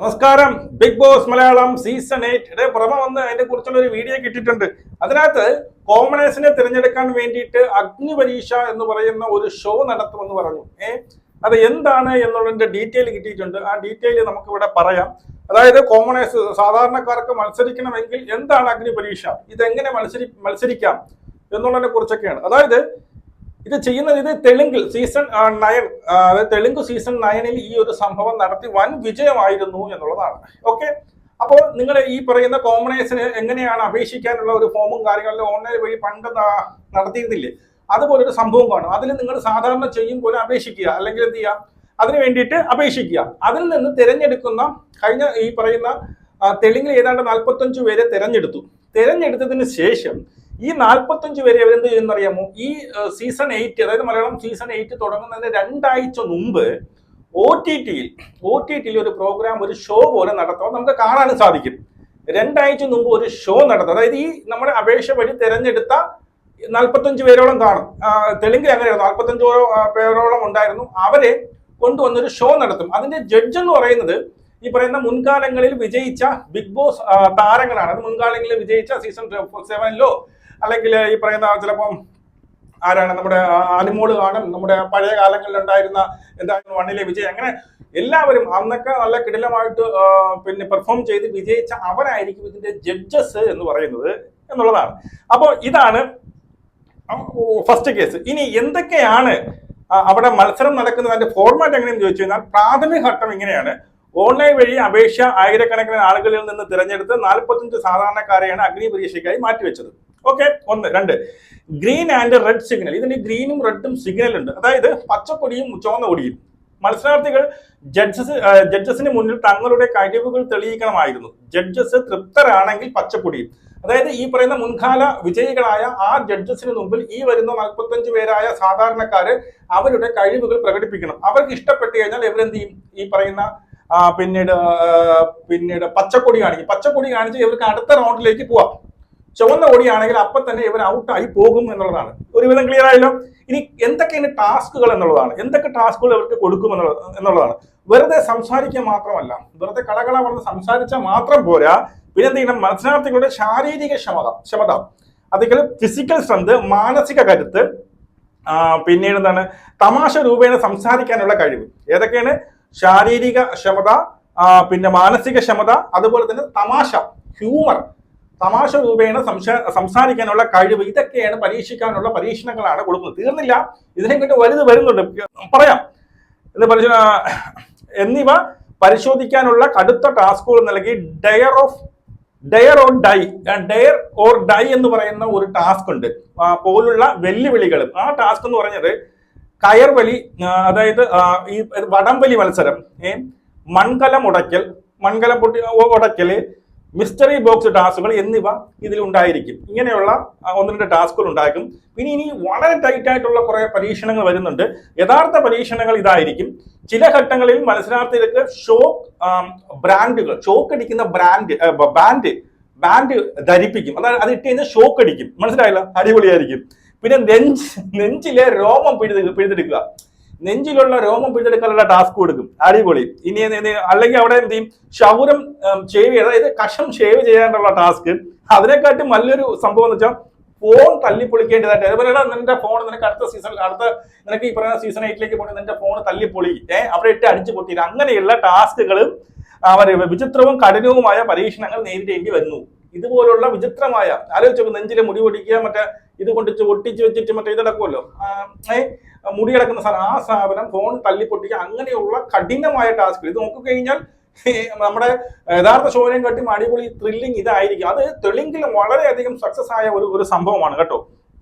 നമസ്കാരം. Big boss Malayalam season 8 പുറമെ വന്ന് അതിനെ കുറിച്ചുള്ള ഒരു വീഡിയോ കിട്ടിയിട്ടുണ്ട്. അതിനകത്ത് കോമണേഴ്സിനെ തിരഞ്ഞെടുക്കാൻ വേണ്ടിയിട്ട് അഗ്നിപരീക്ഷ എന്ന് പറയുന്ന ഒരു ഷോ നടത്തുമെന്ന് പറഞ്ഞു. അത് എന്താണ് എന്നുള്ളതിന്റെ ഡീറ്റെയിൽ കിട്ടിയിട്ടുണ്ട്. ആ ഡീറ്റെയിൽ നമുക്ക് ഇവിടെ പറയാം. അതായത് കോമണേഴ്സ് സാധാരണക്കാർക്ക് മത്സരിക്കണമെങ്കിൽ എന്താണ് അഗ്നിപരീക്ഷ, ഇതെങ്ങനെ മത്സരിക്കാം എന്നുള്ളതിനെ കുറിച്ചൊക്കെയാണ്. അതായത് ഇത് ചെയ്യുന്നത് തെലുങ്കിൽ സീസൺ 9, അതായത് തെലുങ്ക് സീസൺ 9 ഈ ഒരു സംഭവം നടത്തി വൻ വിജയമായിരുന്നു എന്നുള്ളതാണ്. ഓക്കെ, അപ്പോൾ നിങ്ങൾ ഈ പറയുന്ന കോമണേഴ്സിന് എങ്ങനെയാണ് അപേക്ഷിക്കാനുള്ള ഒരു ഫോമും കാര്യങ്ങളിലും ഓൺലൈൻ വഴി പണ്ട് നടത്തിയിരുന്നില്ലേ, അതുപോലൊരു സംഭവം കാണും. അതിൽ നിങ്ങൾ സാധാരണ ചെയ്യും പോലെ അപേക്ഷിക്കുക, അല്ലെങ്കിൽ എന്ത് ചെയ്യുക, അതിന് വേണ്ടിയിട്ട് അപേക്ഷിക്കുക. അതിൽ നിന്ന് തിരഞ്ഞെടുക്കുന്ന കഴിഞ്ഞ ഈ പറയുന്ന തെലുങ്കിൽ ഏതാണ്ട് 45 പേരെ തിരഞ്ഞെടുത്തതിന് ശേഷം ഈ 45 പേരെ അവരെന്ത് ചെയ്യുന്നറിയാമോ, ഈ സീസൺ 8, അതായത് മലയാളം സീസൺ 8 തുടങ്ങുന്നതിന് 2 ആഴ്ച മുമ്പ് ഒ ടി ടിയിൽ ഒരു പ്രോഗ്രാം, ഒരു ഷോ പോലെ നടത്താൻ നമുക്ക് കാണാനും സാധിക്കും. 2 ആഴ്ച മുമ്പ് ഒരു ഷോ നടത്തും. അതായത് ഈ നമ്മുടെ അപേക്ഷ വഴി തിരഞ്ഞെടുത്ത 45 പേരോളം കാണും. തെലുങ്കിൽ അങ്ങനെയായിരുന്നു, 45 പേരോളം ഉണ്ടായിരുന്നു. അവരെ കൊണ്ടുവന്നൊരു ഷോ നടത്തും. അതിന്റെ ജഡ്ജ് എന്ന് പറയുന്നത് ഈ പറയുന്ന മുൻകാലങ്ങളിൽ വിജയിച്ച ബിഗ് ബോസ് താരങ്ങളാണ്. അത് മുൻകാലങ്ങളിൽ വിജയിച്ച സീസൺ 7 അല്ലെങ്കിൽ ഈ പറയുന്ന ചിലപ്പം ആരാണ്, നമ്മുടെ അനിമോള് കാണും, നമ്മുടെ പഴയ കാലങ്ങളിൽ ഉണ്ടായിരുന്ന എന്തായിരുന്നു 1 വിജയ്, അങ്ങനെ എല്ലാവരും അന്നൊക്കെ നല്ല കിടിലമായിട്ട് പെർഫോം ചെയ്ത് വിജയിച്ച അവരായിരിക്കും ഇതിന്റെ ജഡ്ജസ് എന്ന് പറയുന്നത് എന്നുള്ളതാണ്. അപ്പോൾ ഇതാണ് ഫസ്റ്റ് കേസ്. ഇനി എന്തൊക്കെയാണ് അവിടെ മത്സരം നടക്കുന്നത്, അതിന്റെ ഫോർമാറ്റ് എങ്ങനെയെന്ന് ചോദിച്ചു കഴിഞ്ഞാൽ പ്രാഥമിക ഘട്ടം ഇങ്ങനെയാണ്. ഓൺലൈൻ വഴി അപേക്ഷ ആയിരക്കണക്കിന് ആളുകളിൽ നിന്ന് തിരഞ്ഞെടുത്ത് 45 സാധാരണക്കാരെയാണ് അഗ്നി പരീക്ഷയ്ക്കായി മാറ്റിവെച്ചത്. Okay, 1. 2, green and red signal. ഇതിന് ഗ്രീനും റെഡും സിഗ്നൽ ഉണ്ട്. അതായത് പച്ചക്കൊടിയും ചുവന്ന കൊടിയും. മത്സരാർത്ഥികൾ ജഡ്ജസിന് മുന്നിൽ തങ്ങളുടെ കഴിവുകൾ തെളിയിക്കണമായിരുന്നു. ജഡ്ജസ് തൃപ്തരാണെങ്കിൽ പച്ചക്കൊടിയും. അതായത് ഈ പറയുന്ന മുൻകാല വിജയികളായ ആ ജഡ്ജസിന് മുമ്പിൽ ഈ വരുന്ന 45 പേരായ സാധാരണക്കാര് അവരുടെ കഴിവുകൾ പ്രകടിപ്പിക്കണം. അവർക്ക് ഇഷ്ടപ്പെട്ടു കഴിഞ്ഞാൽ ഇവരെന്ത് ചെയ്യും, ഈ പറയുന്ന പിന്നീട് പച്ചക്കൊടി കാണിച്ച് ഇവർക്ക് അടുത്ത റൗണ്ടിലേക്ക് പോവാം. ചുവന്ന കൊടിയാണെങ്കിൽ അപ്പം തന്നെ ഇവർ ഔട്ടായി പോകും എന്നുള്ളതാണ്. ഒരുവിധം ക്ലിയർ ആയല്ലോ. ഇനി എന്തൊക്കെയാണ് ടാസ്കുകൾ എന്നുള്ളതാണ്, എന്തൊക്കെ ടാസ്കുകൾ ഇവർക്ക് കൊടുക്കും എന്നുള്ളതാണ്. വെറുതെ സംസാരിക്കുക മാത്രമല്ല, വെറുതെ കളകള പറഞ്ഞ് സംസാരിച്ചാൽ മാത്രം പോരാ, പിന്നെ എന്ത് ചെയ്യണം, മത്സരാർത്ഥികളുടെ ശാരീരിക ക്ഷമത, അതുപോലെ ഫിസിക്കൽ സ്ട്രെങ്ത്, മാനസിക കരുത്ത്, പിന്നീട് എന്താണ്, തമാശ രൂപേണ സംസാരിക്കാനുള്ള കഴിവ്. ഏതൊക്കെയാണ്? ശാരീരിക ക്ഷമത, പിന്നെ മാനസിക ക്ഷമത, അതുപോലെ തന്നെ ഹ്യൂമർ, തമാശ രൂപേണ സംസാരിക്കാനുള്ള കഴിവ്. ഇതൊക്കെയാണ് പരീക്ഷിക്കാനുള്ള പരീക്ഷണങ്ങളാണ് കൊടുക്കുന്നത്. തീർന്നില്ല, ഇതിനെക്കിട്ട് വലുത് വരുന്നുണ്ട്, പറയാം. എന്നിവ പരിശോധിക്കാനുള്ള കടുത്ത ടാസ്കുകൾ നൽകി ഡയർ ഓർ ഡൈ എന്ന് പറയുന്ന ഒരു ടാസ്ക് ഉണ്ട്, പോലുള്ള വെല്ലുവിളികളും. ആ ടാസ്ക് എന്ന് പറഞ്ഞത് കയർവലി, അതായത് ഈ വടംവലി മത്സരം, മൺകലം ഉടയ്ക്കല്, മിസ്റ്ററി ബോക്സ് ടാസ്കുകൾ എന്നിവ ഇതിലുണ്ടായിരിക്കും. ഇങ്ങനെയുള്ള 1-2 ടാസ്കുകൾ ഉണ്ടാക്കും. പിന്നെ ഇനി വളരെ ടൈറ്റ് ആയിട്ടുള്ള കുറെ പരീക്ഷണങ്ങൾ വരുന്നുണ്ട്. യഥാർത്ഥ പരീക്ഷണങ്ങൾ ഇതായിരിക്കും. ചില ഘട്ടങ്ങളിൽ മത്സരാർത്ഥികൾക്ക് ഷോക്ക് അടിക്കുന്ന ബാൻഡ് ധരിപ്പിക്കും. അതായത് അത് ഇട്ട് കഴിഞ്ഞാൽ ഷോക്ക് അടിക്കും. മനസ്സിലായില്ല? അടിപൊളിയായിരിക്കും. പിന്നെ നെഞ്ചിലെ രോമം പിഴുതെടുക്കുക, നെഞ്ചിലുള്ള രോമം പിഴുതെടുക്കാനുള്ള ടാസ്ക് കൊടുക്കും. അടിപൊളി. ഇനി അല്ലെങ്കിൽ അവിടെ എന്ത് ചെയ്യും, ക്ഷൗരം ഷേവ്, അതായത് കഷം ഷേവ് ചെയ്യാനുള്ള ടാസ്ക്. അതിനെക്കാട്ടും നല്ലൊരു സംഭവം എന്ന് വെച്ചാൽ ഫോൺ തല്ലിപ്പൊളിക്കേണ്ടതായിട്ട്. അതുപോലെ നിന്റെ ഫോൺ നിനക്ക് നിനക്ക് ഈ പറയുന്ന സീസൺ 8 പോയി നിന്റെ ഫോൺ തല്ലിപ്പൊളി, അവിടെ ഇട്ട് അടിച്ചു പൊട്ടിയിട്ട്, അങ്ങനെയുള്ള ടാസ്കുകളും വിചിത്രവും കഠിനവുമായ പരീക്ഷണങ്ങൾ നേരിടേണ്ടി വരുന്നു. ഇതുപോലുള്ള വിചിത്രമായ, ആലോചിച്ചു, നെഞ്ചിലെ മുടി പൊടിക്കുക, മറ്റേ ഇത് കൊണ്ട് ഒട്ടിച്ച് വെച്ചിട്ട് മറ്റേ ഇതടക്കുമല്ലോ, മുടി കിടക്കുന്ന സാധനം, ആ സാധനം ഫോൺ തല്ലിപ്പൊട്ടിക്കുക, അങ്ങനെയുള്ള കഠിനമായ ടാസ്ക്. ഇത് നോക്കിക്കഴിഞ്ഞാൽ നമ്മുടെ യഥാർത്ഥ ഷോനെയും കാട്ടി അടിപൊളി ത്രില്ലിങ് ഇതായിരിക്കും. അത് തെലുങ്കിലും വളരെയധികം സക്സസ് ആയ ഒരു സംഭവമാണ് കേട്ടോ.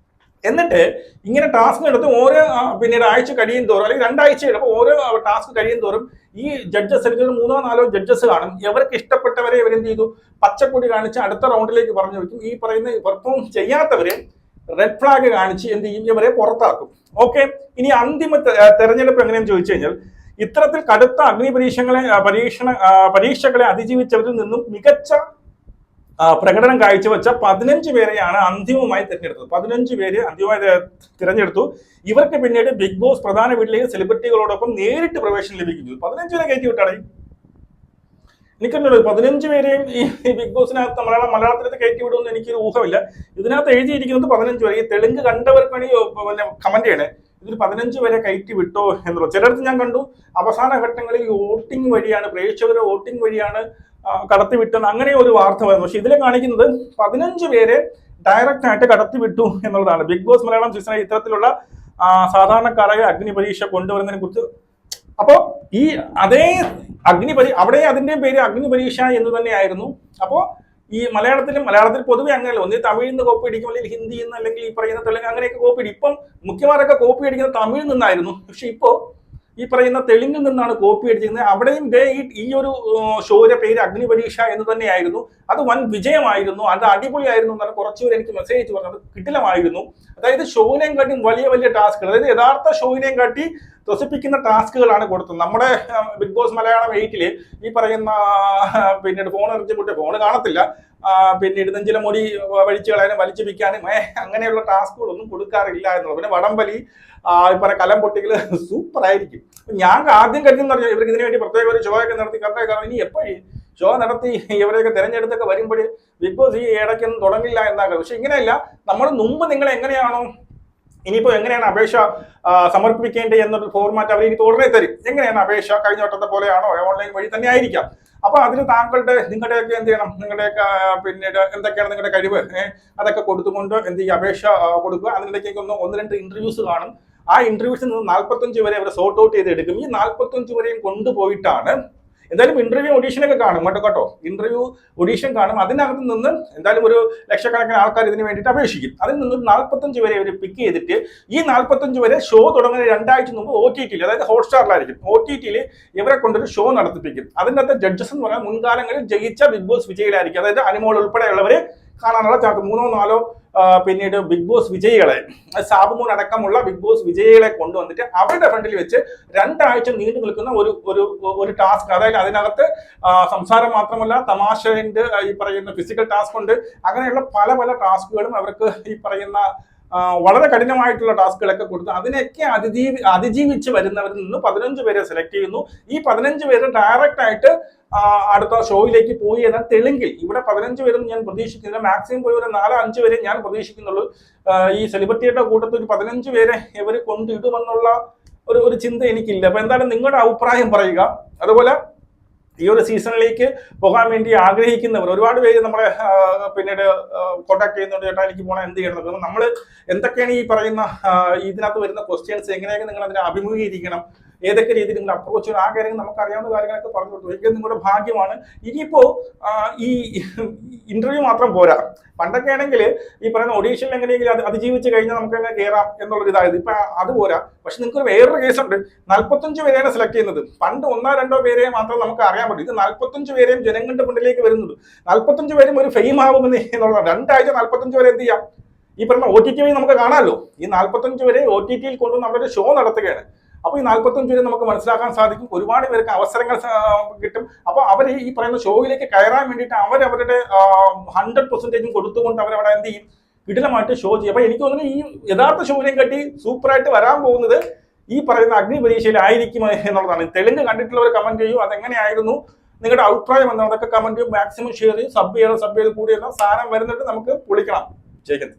എന്നിട്ട് ഇങ്ങനെ ടാസ്ക് എടുത്ത് ഓരോ പിന്നീട് ആഴ്ച കഴിയും തോറും, അല്ലെങ്കിൽ 2 ആഴ്ച എടുക്കും, ഓരോ ടാസ്ക് കഴിയും തോറും ഈ ജഡ്ജസ്, എനിക്ക് 3-4 ജഡ്ജസ് കാണും. ഇവർക്ക് ഇഷ്ടപ്പെട്ടവരെ ഇവരെന്ത് ചെയ്തു, പച്ചക്കൊടി കാണിച്ച് അടുത്ത റൗണ്ടിലേക്ക് പറഞ്ഞു വയ്ക്കും. ഈ പറയുന്ന പെർഫോം ചെയ്യാത്തവരെ റെഡ് ഫ്ലാഗ് കാണിച്ച് എന്ത് ചെയ്യും, ഇവരെ പുറത്താക്കും. ഓക്കെ, ഇനി അന്തിമ തെരഞ്ഞെടുപ്പ് എങ്ങനെയെന്ന് ചോദിച്ചു കഴിഞ്ഞാൽ, ഇത്തരത്തിൽ കടുത്ത അഗ്നി പരീക്ഷകളെ അതിജീവിച്ചവരിൽ നിന്നും മികച്ച പ്രകടനം കാഴ്ചവെച്ച 15 പേരെയാണ് അന്തിമമായി തിരഞ്ഞെടുത്തത്. 15 പേര് അന്തിമമായി തിരഞ്ഞെടുത്തു. ഇവർക്ക് പിന്നീട് ബിഗ് ബോസ് പ്രധാന വീട്ടിലേക്ക് സെലിബ്രിറ്റികളോടൊപ്പം നേരിട്ട് പ്രവേശനം ലഭിക്കുന്നു. 15 കയറ്റി വിട്ടാണ്. എനിക്കെന്നോട് 15 പേരെയും ഈ ബിഗ് ബോസിനകത്ത് മലയാളത്തിലേക്ക് കയറ്റി വിടുമെന്ന് എനിക്കൊരു ഊഹമില്ല. ഇതിനകത്ത് എഴുതിയിരിക്കുന്നത് 15 പേര്. ഈ തെലുങ്ക് കണ്ടവർക്കാണ് ഈ പിന്നെ കമന്റ് ചെയ്യണേ, ഇതിൽ 15 പേരെ കയറ്റി വിട്ടോ എന്നുള്ളത്. ചിലടത്ത് ഞാൻ കണ്ടു അവസാന ഘട്ടങ്ങളിൽ വോട്ടിംഗ് വഴിയാണ്, പ്രേക്ഷകരുടെ വോട്ടിംഗ് വഴിയാണ് കടത്തി വിട്ടെന്ന് അങ്ങനെ ഒരു വാർത്ത വരുന്നു. പക്ഷെ ഇതിൽ കാണിക്കുന്നത് 15 പേരെ ഡയറക്റ്റ് ആയിട്ട് കടത്തി വിട്ടു എന്നുള്ളതാണ്. ബിഗ് ബോസ് മലയാളം സീസണിൽ ഇത്തരത്തിലുള്ള സാധാരണക്കാരായ അഗ്നിപരീക്ഷ കൊണ്ടുവരുന്നതിനെ കുറിച്ച്. അപ്പോ ഈ അതേ അവിടെ അതിന്റെ പേര് അഗ്നിപരീക്ഷ എന്ന് തന്നെയായിരുന്നു. അപ്പോ ഈ മലയാളത്തിൽ പൊതുവെ അങ്ങനെയല്ല, ഒന്ന് തമിഴിൽ നിന്ന് കോപ്പി അടിക്കും, അല്ലെങ്കിൽ ഹിന്ദിയിൽ നിന്ന്, അല്ലെങ്കിൽ ഈ പറയുന്ന തെലുങ്ക് അങ്ങനെയൊക്കെ കോപ്പി അടിക്കും. ഇപ്പം മുഖ്യമാരൊക്കെ കോപ്പി അടിക്കുന്നത് തമിഴിൽ നിന്നായിരുന്നു. പക്ഷെ ഇപ്പോ ഈ പറയുന്ന തെലുങ്കിൽ നിന്നാണ് കോപ്പി അടിച്ചിരുന്നത്. അവിടെയും ഈ ഒരു ഷോയുടെ പേര് അഗ്നിപരീക്ഷ എന്ന് തന്നെയായിരുന്നു. അത് വൻ വിജയമായിരുന്നു, അത് അടിപൊളിയായിരുന്നു എന്നാണ് കുറച്ചുപേർ എനിക്ക് മെസ്സേജ് അയച്ചു പറഞ്ഞത്. കിടിലമായിരുന്നു. അതായത് ഷോയിനെയും കാട്ടി വലിയ ടാസ്കുകൾ, അതായത് യഥാർത്ഥ ഷോയിനെയും കാട്ടി ത്രസിപ്പിക്കുന്ന ടാസ്കുകളാണ് കൊടുത്തത്. നമ്മുടെ ബിഗ് ബോസ് മലയാളം 8 ഈ പറയുന്ന പിന്നീട് ഫോൺ എറിഞ്ഞിട്ട് ഫോൺ കാണത്തില്ല, പിന്നീട് നെഞ്ചിലെ മുടി വലിച്ചു കളയാനും വലിച്ചു പിക്കാനും അങ്ങനെയുള്ള ടാസ്കുകളൊന്നും കൊടുക്കാറില്ല എന്നുള്ളത്. പിന്നെ വടംവലി, ഈ പറയുന്ന കലം പൊട്ടികള് സൂപ്പർ ആയിരിക്കും. ഞാൻ ആദ്യം കരുതുന്ന പറഞ്ഞാൽ ഇവർക്ക് ഇതിനു വേണ്ടി പ്രത്യേക ഒരു ഷോ ഒക്കെ നടത്തി കറക്റ്റായി, കാരണം ഇനി എപ്പോഴും ഷോ നടത്തി ഇവരെയൊക്കെ തിരഞ്ഞെടുത്തൊക്കെ വരുമ്പോൾ ബിഗ് ബോസ് ഈ ഇടയ്ക്കൊന്നും തുടങ്ങില്ല എന്നാകും. പക്ഷെ ഇങ്ങനെയല്ല, നമ്മൾ മുമ്പ് നിങ്ങൾ എങ്ങനെയാണോ ഇനിയിപ്പോ എങ്ങനെയാണ് അപേക്ഷ സമർപ്പിക്കേണ്ടത് എന്നൊരു ഫോർമാറ്റ് അവർ ഇനി ഉടനെ തരും. എങ്ങനെയാണ് അപേക്ഷ, കഴിഞ്ഞ വട്ടത്തെ പോലെയാണോ, ഓൺലൈൻ വഴി തന്നെ ആയിരിക്കാം. അപ്പൊ അതിന് നിങ്ങളുടെയൊക്കെ എന്ത് ചെയ്യണം, നിങ്ങളുടെയൊക്കെ പിന്നീട് എന്തൊക്കെയാണ് നിങ്ങളുടെ കഴിവ് അതൊക്കെ കൊടുത്തുകൊണ്ട് എന്ത് ചെയ്യുക, അപേക്ഷ കൊടുക്കുക. അതിനിടയ്ക്ക് 1-2 ഇന്റർവ്യൂസ് കാണും. ആ ഇന്റർവ്യൂസിൽ നിന്ന് 45 വരെ അവർ സോർട്ട് ഔട്ട് ചെയ്ത് എടുക്കും. ഈ 45 വരെയും കൊണ്ടുപോയിട്ടാണ് എന്തായാലും ഇന്റർവ്യൂ ഓഡീഷനൊക്കെ കാണും കേട്ടോ. ഇന്റർവ്യൂ ഓഡീഷൻ കാണും. അതിനകത്ത് നിന്ന് എന്തായാലും ഒരു ലക്ഷക്കണക്കിന് ആൾക്കാർ ഇതിന് വേണ്ടിയിട്ട് അപേക്ഷിക്കും. അതിൽ നിന്ന് 45 വരെ അവർ പിക്ക് ചെയ്തിട്ട് ഈ 45 വരെ ഷോ തുടങ്ങുന്ന 2 ആഴ്ച മുമ്പ് OTT, അതായത് ഹോട്ട്സ്റ്റാറിലായിരിക്കും, OTT ഇവരെ കൊണ്ടൊരു ഷോ നടത്തിപ്പിക്കും. അതിനകത്ത് ജഡ്ജസ് എന്ന് പറഞ്ഞാൽ മുൻകാലങ്ങളിൽ ജയിച്ച ബിഗ് ബോസ് വിജയിലായിരിക്കും. അതായത് അനുമോൾ ഉൾപ്പെടെയുള്ളവരെ കാണാനുള്ള ചാർട്ട് 3-4 പിന്നീട് ബിഗ് ബോസ് വിജയികളെ, സാബുമോൻ അടക്കമുള്ള ബിഗ് ബോസ് വിജയികളെ കൊണ്ടുവന്നിട്ട് അവരുടെ ഫ്രണ്ടിൽ വെച്ച് 2 ആഴ്ച നീണ്ടു നിൽക്കുന്ന ഒരു ടാസ്ക്. അതായത് അതിനകത്ത് സംസാരം മാത്രമല്ല, തമാശന്റെ ഈ പറയുന്ന ഫിസിക്കൽ ടാസ്ക് ഉണ്ട്. അങ്ങനെയുള്ള പല ടാസ്കുകളും അവർക്ക് ഈ പറയുന്ന വളരെ കഠിനമായിട്ടുള്ള ടാസ്കുകളൊക്കെ കൊടുത്ത് അതിനൊക്കെ അതിജീവിച്ച് വരുന്നവരിൽ നിന്ന് 15 പേരെ സെലക്ട് ചെയ്യുന്നു. ഈ 15 പേര് ഡയറക്റ്റ് ആയിട്ട് അടുത്ത ഷോയിലേക്ക് പോയി എന്നാൽ തെലുങ്കിൽ. ഇവിടെ 15 പേരൊന്നും ഞാൻ പ്രതീക്ഷിക്കുന്നില്ല, മാക്സിമം പോയി ഒരു 4-5 പേരെ ഞാൻ പ്രതീക്ഷിക്കുന്നുള്ളൂ. ഈ സെലിബ്രിറ്റിയുടെ കൂട്ടത്തിൽ ഒരു 15 പേരെ ഇവർ കൊണ്ടിടുമെന്നുള്ള ഒരു ചിന്ത എനിക്കില്ല. അപ്പൊ എന്തായാലും നിങ്ങളുടെ അഭിപ്രായം പറയുക. അതുപോലെ ഈ ഒരു സീസണിലേക്ക് പോകാൻ വേണ്ടി ആഗ്രഹിക്കുന്നവർ ഒരുപാട് പേര് നമ്മളെ പിന്നീട് കോൺടാക്ട് ചെയ്യുന്നുണ്ട്. ചേട്ടാ എനിക്ക് പോകണം, എന്ത് ചെയ്യണം, നമ്മൾ എന്തൊക്കെയാണ് ഈ പറയുന്ന ഇതിനകത്ത് വരുന്ന ക്വസ്റ്റ്യൻസ്, എങ്ങനെയൊക്കെ നിങ്ങൾ അതിനെ അഭിമുഖീകരിക്കണം, ഏതൊക്കെ രീതിയിൽ നിങ്ങൾ അപ്രോച്ച് ചെയ്യണം, ആ കാര്യങ്ങൾ നമുക്ക് അറിയാവുന്ന കാര്യങ്ങളൊക്കെ പറഞ്ഞു കൊടുത്തു. ഒരിക്കലും നിങ്ങളുടെ ഭാഗ്യമാണ്. ഇനിയിപ്പോ ഈ ഇന്റർവ്യൂ മാത്രം പോരാ. പണ്ടൊക്കെ ആണെങ്കിൽ ഈ പറയുന്ന ഓഡീഷനിൽ എങ്ങനെയെങ്കിലും അതിജീവിച്ച് കഴിഞ്ഞാൽ നമുക്ക് എങ്ങനെ കയറാം എന്നുള്ളൊരു ഇതായത്. ഇപ്പൊ അത് പോരാ. പക്ഷെ നിങ്ങൾക്ക് വേറൊരു കേസുണ്ട്, 45 പേരെയാണ് സെലക്ട് ചെയ്യുന്നത്. പണ്ട് 1-2 പേരെ മാത്രം നമുക്ക് അറിയാൻ പറ്റും. ഇത് 45 പേരെയും ജനങ്ങളുടെ മുന്നിലേക്ക് വരുന്നത്. 45 പേരും ഒരു ഫെയിം ആകുമെന്ന് എന്നുള്ളതാണ്. 2 ആഴ്ച 45 വരെ എന്ത് ചെയ്യാം, ഈ പറയുന്ന OTT വഴി നമുക്ക് കാണാമല്ലോ. ഈ 45 വരെ OTT കൊണ്ടുവന്ന് അവരുടെ ഷോ നടത്തുകയാണ്. അപ്പൊ ഈ 45 വരെ നമുക്ക് മനസ്സിലാക്കാൻ സാധിക്കും. ഒരുപാട് പേർക്ക് അവസരങ്ങൾ കിട്ടും. അപ്പൊ അവർ ഈ പറയുന്ന ഷോയിലേക്ക് കയറാൻ വേണ്ടിയിട്ട് അവരുടെ 100% കൊടുത്തുകൊണ്ട് അവരവിടെ എന്ത് ചെയ്യും, കിടിലമായിട്ട് ഷോ ചെയ്യും. അപ്പൊ എനിക്ക് തോന്നുന്നു ഈ യഥാർത്ഥ ഷോയിനെയും കട്ടി സൂപ്പറായിട്ട് വരാൻ പോകുന്നത് ഈ പറയുന്ന അഗ്നിപരീക്ഷയിലായിരിക്കും എന്നുള്ളതാണ്. തെലുങ്ക് കണ്ടിട്ടുള്ളവർ കമന്റ് ചെയ്യും, അതെങ്ങനെയായിരുന്നു, നിങ്ങളുടെ അഭിപ്രായം എന്താണ്, അതൊക്കെ കമന്റ് ചെയ്യും. മാക്സിമം ഷെയർ ചെയ്യും, സബ് ചെയ്ത് കൂടി എന്ന സാധനം വരുന്നിട്ട് നമുക്ക് പൊളിക്കണം. ജയ് ഹിന്ദ്.